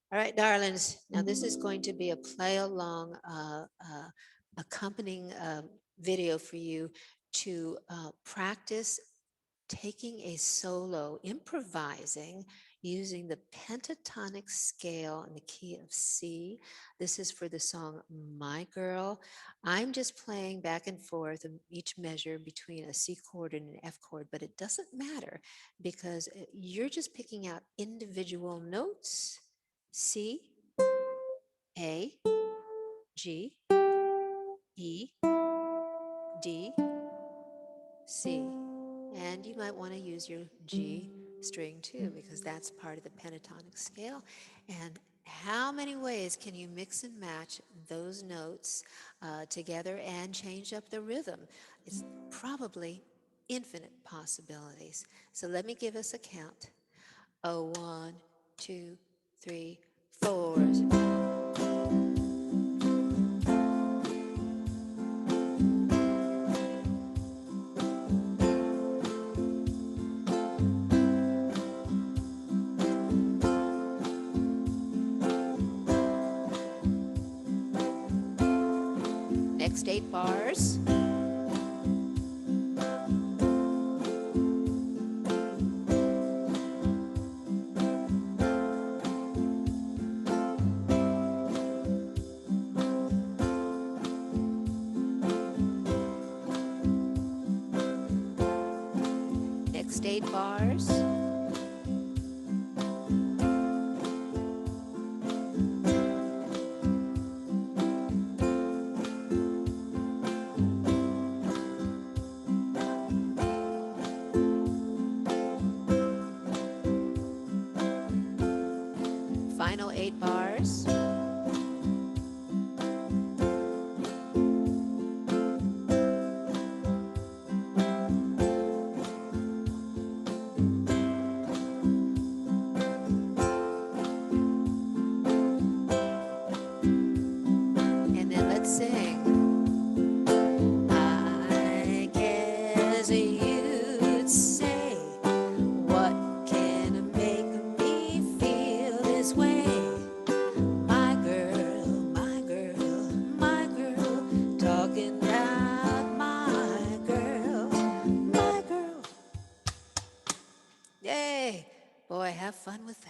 All right, darlings. Now this is going to be a play along accompanying video for you to practice taking a solo, improvising using the pentatonic scale in the key of C. This is for the song My Girl. I'm just playing back and forth in each measure between a C chord and an F chord, but it doesn't matter because you're just picking out individual notes. C, A, G, E, D, C. And you might want to use your G string too, because that's part of the pentatonic scale. And how many ways can you mix and match those notes together and change up the rhythm? It's probably infinite possibilities. So let me give us a count. Oh, 1, 2, 3, 4. Next 8 bars. Next 8 bars. Final 8 bars. And then let's sing. I guess you'd say, what can make me feel this way? My girl, my girl, my girl, talking about my girl, my girl. Yay! Boy, have fun with